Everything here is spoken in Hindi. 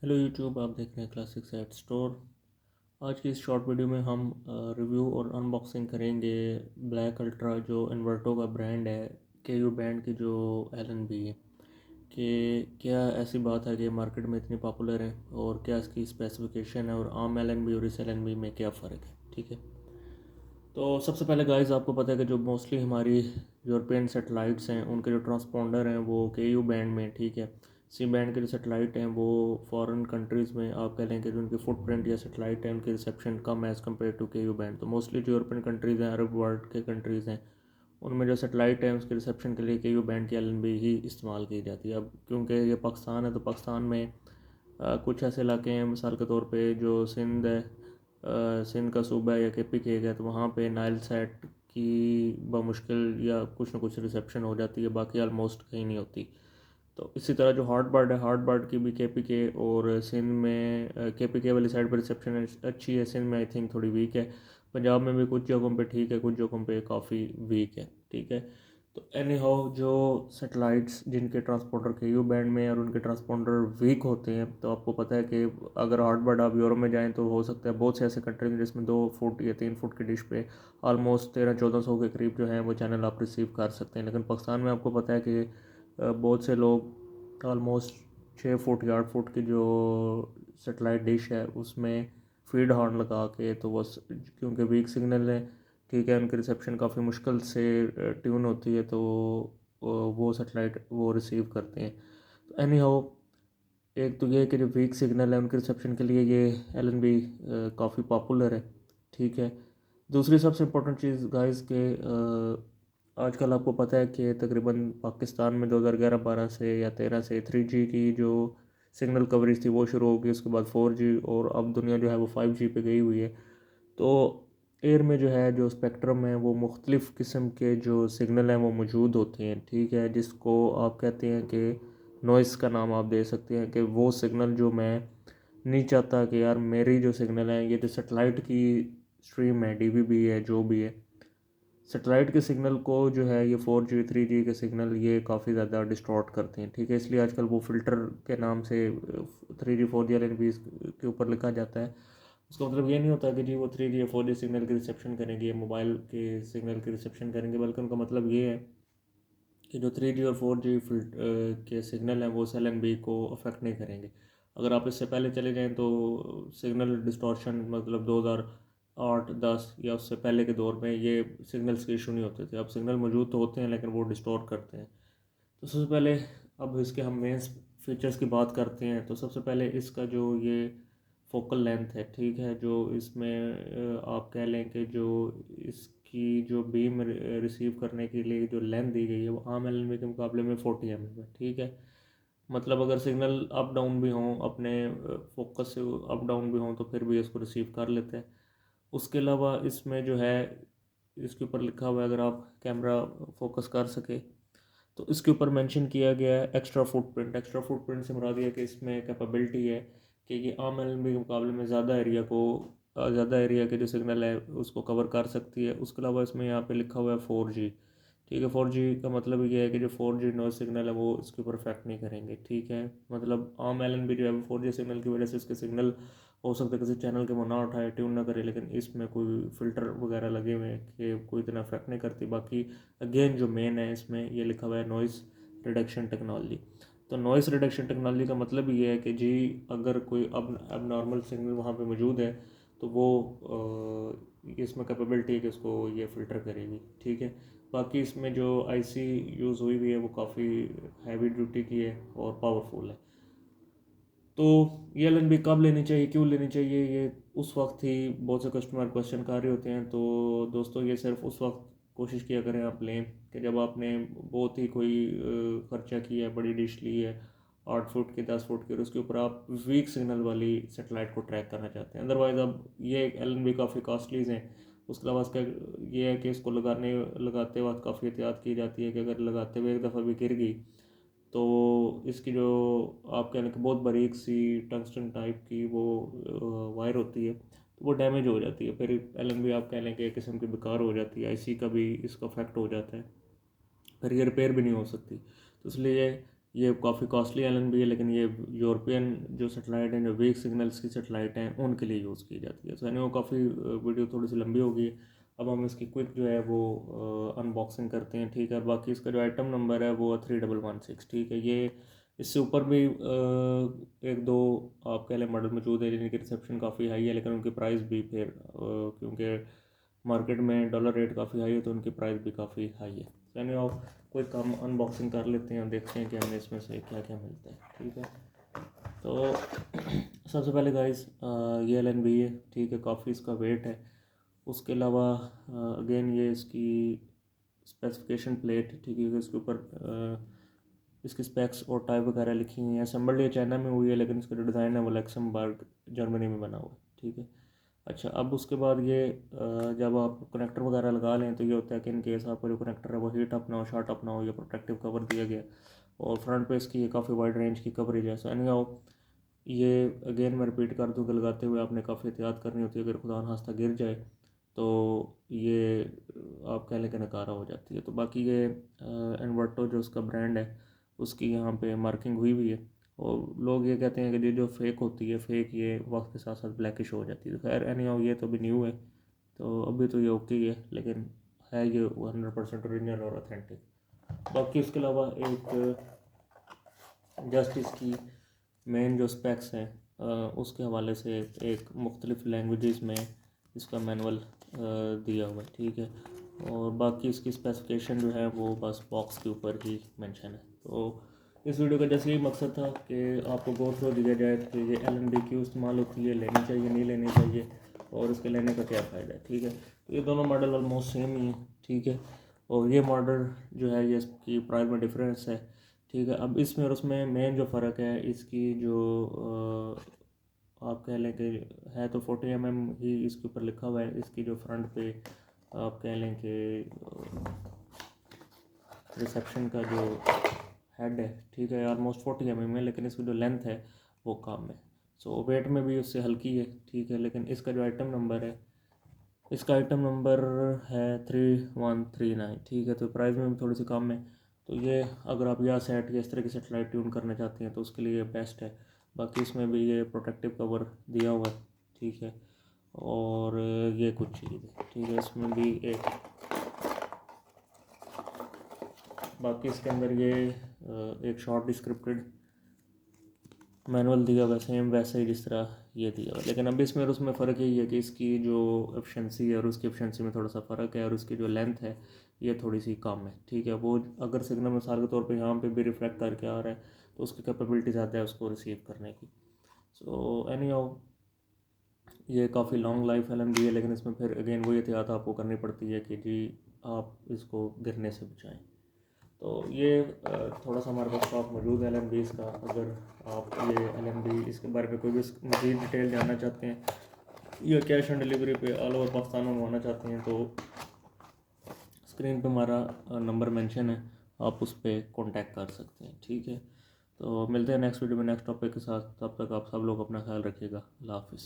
हेलो यूट्यूब, आप देख रहे हैं क्लासिक सेट स्टोर। आज की इस शॉर्ट वीडियो में हम रिव्यू और अनबॉक्सिंग करेंगे ब्लैक अल्ट्रा जो इन्वर्टो का ब्रांड है, के यू बैंड की जो एल एन बी है कि क्या ऐसी बात है कि मार्केट में इतनी पॉपुलर है और क्या इसकी स्पेसिफिकेशन है और आम एल एन बी और इस एल एन बी में क्या फ़र्क है। ठीक है, तो सबसे पहले गाइस आपको पता है कि जो मोस्टली हमारी यूरोपियन सेटेलाइट्स हैं उनके जो ट्रांसपोंडर हैं वो के यू बैंड में, ठीक है। सी बैंड के जो सेटेलाइट हैं वो फॉरेन कंट्रीज़ में आप कह लें कि जो उनकी फुटप्रिंट या सेटेलाइट है उनकी रिसेप्शन कम है एज़ कम्पेयर टू के यू बैंड। तो मोस्टली जो यूरोपियन कंट्रीज़ हैं, अरब वर्ल्ड के कंट्रीज़ हैं, उनमें जो सेटेलाइट है उसके रिसेप्शन के लिए के यू बैंड की एल एन बी ही इस्तेमाल की जाती है। अब क्योंकि ये पाकिस्तान है तो पाकिस्तान में कुछ ऐसे इलाके हैं, मिसाल के तौर पे जो सिंध है, सिंध का सूबा है या के पी के है, तो वहाँ पे नाइल सेट की बमुश्किल या कुछ ना कुछ रिसेप्शन हो जाती है, बाकी आलमोस्ट कहीं नहीं होती। तो इसी तरह जो हार्ड बर्ड है, हार्ड बर्ड की भी के पी के और सिंध में के पी के वाली साइड पर रिसेप्शन अच्छी है, सिंध में आई थिंक थोड़ी वीक है। पंजाब में भी कुछ जगहों पे ठीक है, कुछ जगहों पे काफ़ी वीक है। ठीक है, तो एनी हाउ जो सेटेलाइट्स जिनके ट्रांसपोंडर के यू बैंड में और उनके ट्रांसपोंडर वीक होते हैं, तो आपको पता है कि अगर हार्ड बर्ड आप यूरोप में जाएं तो हो सकता है बहुत से ऐसे कंट्रीज हैं जिसमें 2 फुट या 3 फुट की डिश पे ऑलमोस्ट 1300-1400 के करीब जो है वो चैनल आप रिसीव कर सकते हैं। लेकिन पाकिस्तान में आपको पता है कि बहुत से लोग ऑलमोस्ट 6 फुट या 8 फुट की जो सेटेलाइट डिश है उसमें फीड हॉर्न लगा के, तो वो क्योंकि वीक सिग्नल है, ठीक है, उनकी रिसेप्शन काफ़ी मुश्किल से ट्यून होती है, तो वो सेटेलाइट वो रिसीव करते हैं। तो एनी हाउ, एक तो ये है कि जो वीक सिग्नल है उनके रिसेप्शन के लिए ये एल एन बी काफ़ी पॉपुलर है। ठीक है, दूसरी सबसे इम्पोर्टेंट चीज़ गाइस के आजकल आपको पता है कि तकरीबन पाकिस्तान में 2011-12 से या 13 से 3G की जो सिग्नल कवरेज थी वो शुरू होगी, उसके बाद 4G, और अब दुनिया जो है वो 5G पे गई हुई है। तो एयर में जो है जो स्पेक्ट्रम है वो मुख्तलिफ़ किस्म के जो सिग्नल हैं वो मौजूद होते हैं। ठीक है, जिसको आप कहते हैं कि नॉइस का नाम आप दे सकते हैं कि वो सिग्नल जो मैं नहीं चाहता कि यार मेरी जो सिग्नल है, ये जो सेटेलाइट की स्ट्रीम है, डीवीबी है, जो भी है, सेटेलाइट के सिग्नल को जो है ये 4G 3G के सिग्नल ये काफ़ी ज़्यादा डिस्टॉर्ट करते हैं। ठीक है, इसलिए आजकल वो फ़िल्टर के नाम से 3G 4G L N B के ऊपर लिखा जाता है। उसका मतलब ये नहीं होता कि जी वो 3G या 4G सिग्नल की रिसेप्शन करेंगे या मोबाइल के सिग्नल की रिसेप्शन करेंगे, बल्कि उनका मतलब ये है कि जो 3G और 4G के सिग्नल हैं वो एल एन बी को अफेक्ट नहीं करेंगे। अगर आप इससे पहले चले जाएं तो सिग्नल डिस्टॉर्शन मतलब 2008-10 या उससे पहले के दौर में ये सिग्नल्स के इशू नहीं होते थे। अब सिग्नल मौजूद तो होते हैं लेकिन वो डिस्टॉर्ट करते हैं। तो सबसे पहले अब इसके हम मेन फीचर्स की बात करते हैं। तो सबसे पहले इसका जो ये फोकल लेंथ है, ठीक है, जो इसमें आप कह लें कि जो इसकी जो बीम रिसीव करने के लिए जो लेंथ दी गई है वो आम एल के मुकाबले में 40 mm है। ठीक है, मतलब अगर सिग्नल अप डाउन भी हों, अपने फोकस से अप डाउन भी हों, तो फिर भी इसको रिसीव कर लेते हैं। उसके अलावा इसमें जो है इसके ऊपर लिखा हुआ है, अगर आप कैमरा फोकस कर सके तो इसके ऊपर मेंशन किया गया है एक्स्ट्रा फुटप्रिंट। एक्स्ट्रा फुटप्रिंट से मुराद है कि इसमें कैपेबिलिटी है कि ये आम एल के मुकाबले में ज़्यादा एरिया के जो सिग्नल है उसको कवर कर सकती है। उसके अलावा इसमें यहाँ पे लिखा हुआ है 4G। ठीक है, 4G का मतलब ये है कि जो 4G नॉइस सिग्नल है वो इसके ऊपर इफेक्ट नहीं करेंगे। ठीक है, मतलब आम एल जो है वो 4G सिग्नल की वजह से इसके सिग्नल हो सकता है किसी चैनल के वो ना उठाए, ट्यून ना करे, लेकिन इसमें कोई फ़िल्टर वगैरह लगे हुए हैं कि कोई इतना इफेक्ट नहीं करती। बाकी अगेन जो मेन है इसमें ये लिखा हुआ है नॉइस रिडक्शन टेक्नोलॉजी। तो नॉइस रिडक्शन टेक्नोलॉजी का मतलब ये है कि जी अगर कोई अब नॉर्मल सिग्नल वहाँ पे मौजूद है तो वो इसमें कैपेबिलिटी है कि उसको ये फ़िल्टर करेगी। ठीक है, बाकी इसमें जो आईसी यूज़ हुई हुई है वो काफ़ी हैवी ड्यूटी की है और पावरफुल है। तो ये एल एन बी कब लेनी चाहिए, क्यों लेनी चाहिए, ये उस वक्त ही बहुत से कस्टमर क्वेश्चन कर रहे होते हैं। तो दोस्तों ये सिर्फ उस वक्त कोशिश किया करें आप लें कि जब आपने बहुत ही कोई खर्चा किया है, बड़ी डिश ली है 8 फुट की, 10 फुट की, और उसके ऊपर आप वीक सिग्नल वाली सेटेलाइट को ट्रैक करना चाहते हैं। अदरवाइज़ अब ये एल एन बी काफ़ी कॉस्टलीज हैं। उसके अलावा इसका ये है कि इसको लगाते वक्त काफ़ी एहतियात की जाती है कि अगर लगाते हुए एक दफ़ा भी गिर गई तो इसकी जो आप कह लें कि बहुत बारीक सी टंगस्टन टाइप की वो वायर होती है, तो वो डैमेज हो जाती है। फिर एल एन बी आप कह लें कि एक किस्म की बेकार हो जाती है, आईसी का भी इसका इफेक्ट हो जाता है, फिर ये रिपेयर भी नहीं हो सकती। तो इसलिए ये काफ़ी कॉस्टली LNB है, लेकिन ये यूरोपियन जो सेटेलाइट हैं, जो वीक सिग्नल्स की सेटेलाइट हैं, उनके लिए यूज़ की जाती है। सो वो काफ़ी वीडियो थोड़ी सी लंबी होगी, अब हम इसकी क्विक जो है वो अनबॉक्सिंग करते हैं, ठीक है। बाकी इसका जो आइटम नंबर है वो 3116, ठीक है। ये इससे ऊपर भी एक दो आप कह लें मॉडल मौजूद है जिनकी रिसेप्शन काफ़ी हाई है, लेकिन उनकी प्राइस भी फिर क्योंकि मार्केट में डॉलर रेट काफ़ी हाई है तो उनकी प्राइस भी काफ़ी हाई है। यानी आप कोई काम अनबॉक्सिंग कर लेते हैं और देखते हैं कि हमें इसमें से क्या क्या मिलता है, ठीक है। तो सबसे पहले गाइस ये LNB है, ठीक है, काफ़ी इसका वेट है। उसके अलावा अगेन ये इसकी स्पेसिफिकेशन प्लेट, ठीक है, इसके ऊपर इसकी स्पेक्स और टाइप वगैरह लिखी हुई हैं। असेंबल्ड ये चाइना में हुई है, लेकिन इसका जो डिज़ाइन है वो लक्समबर्ग जर्मनी में बना हुआ है, ठीक है। अच्छा, अब उसके बाद ये जब आप कनेक्टर वगैरह लगा लें तो ये होता है कि इन केस आपका जो कनेक्टर है वो हीट अप ना हो, शॉर्ट अप ना हो, ये प्रोटेक्टिव कवर दिया गया। और फ्रंट पे इसकी ये काफ़ी वाइड रेंज की कवरेज है। सो एनी हाउ ये अगेन मैं रिपीट कर दूँ कि लगाते हुए आपने काफ़ी एहतियात करनी होती है, अगर खुदा न खास्ता गिर जाए तो ये आप कह लें कि नकारा हो जाती है। तो बाकी ये इन्वर्टो जो उसका ब्रांड है उसकी यहाँ पे मार्किंग हुई हुई है, और लोग ये कहते हैं कि ये जो फेक होती है, फेक ये वक्त के साथ साथ ब्लैकिश हो जाती है। तो खैर एनी हाउ ये तो अभी न्यू है, तो अभी तो ये ओके ही है, लेकिन है ये 100% ओरिजिनल और ऑथेंटिक। बाकी उसके अलावा एक जस्ट इसकी मेन जो स्पेक्स हैं उसके हवाले से एक मुख्तलिफ लैंग्वेजेस में इसका मैनुअल दिया हुआ है, ठीक है। और बाकी इसकी स्पेसिफिकेशन जो है वो बस बॉक्स के ऊपर ही मेंशन है। तो इस वीडियो का जैसे यही मकसद था कि आपको गो थ्रू दिया जाए कि ये LNB क्यों इस्तेमाल होती है, लेनी चाहिए नहीं लेनी चाहिए, और इसके लेने का क्या फ़ायदा है, ठीक है। तो ये दोनों मॉडल ऑलमोस्ट सेम ही हैं, ठीक है। और ये मॉडल जो है ये इसकी प्राइस में डिफरेंस है, ठीक है। अब इसमें और उसमें मेन जो फ़र्क है इसकी जो आप कह लें कि है तो 40 mm ही इसके ऊपर लिखा हुआ है। इसकी जो फ्रंट पे आप कह लें कि रिसेप्शन का जो हेड है, ठीक है, ऑलमोस्ट 40 mm है, लेकिन इसकी जो लेंथ है वो कम है। सो वेट में भी उससे हल्की है, ठीक है। लेकिन इसका जो आइटम नंबर है, इसका आइटम नंबर है 3139, ठीक है। तो प्राइस में भी थोड़ी सी कम है। तो ये अगर आप या सेट या इस तरह की सेटेलाइट ट्यून करना चाहते हैं तो उसके लिए बेस्ट है। बाकी इसमें भी ये प्रोटेक्टिव कवर दिया हुआ है, ठीक है। और ये कुछ चीज़ है, ठीक है, इसमें भी एक बाकी इसके अंदर ये एक शॉर्ट डिस्क्रिप्टेड मैनुअल दिया हुआ है, सेम वैसे ही जिस तरह ये दिया हुआ है। लेकिन अब इसमें और उसमें फ़र्क यही है कि इसकी जो एफिशिएंसी है और उसकी एफिशिएंसी में थोड़ा सा फ़र्क है, और उसकी जो लेंथ है ये थोड़ी सी कम है, ठीक है। वो अगर सिग्नल मिसाल के तौर पे यहाँ पे भी रिफ्लेक्ट करके आ रहा है तो उसकी कैपेबिलिटी ज़्यादा है उसको रिसीव करने की। सो एनी हाउ ये काफ़ी लॉन्ग लाइफ LNB है, लेकिन इसमें फिर अगेन वही एहतियात आपको करनी पड़ती है कि जी आप इसको गिरने से बचाएँ। तो ये थोड़ा सा हमारे पास स्टॉक मौजूद है LNBs का। अगर आप ये LNB इसके बारे में कोई भी मज़ीद डिटेल जानना चाहते हैं या कैश ऑन डिलीवरी पे ऑल ओवर पाकिस्तान मंगवाना चाहते हैं तो स्क्रीन पे हमारा नंबर मेंशन है, आप उस पर कॉन्टैक्ट कर सकते हैं, ठीक है। तो मिलते हैं नेक्स्ट वीडियो में नेक्स्ट टॉपिक के साथ। तब तक आप सब लोग अपना ख्याल रखिएगा। अल्लाह हाफिज़।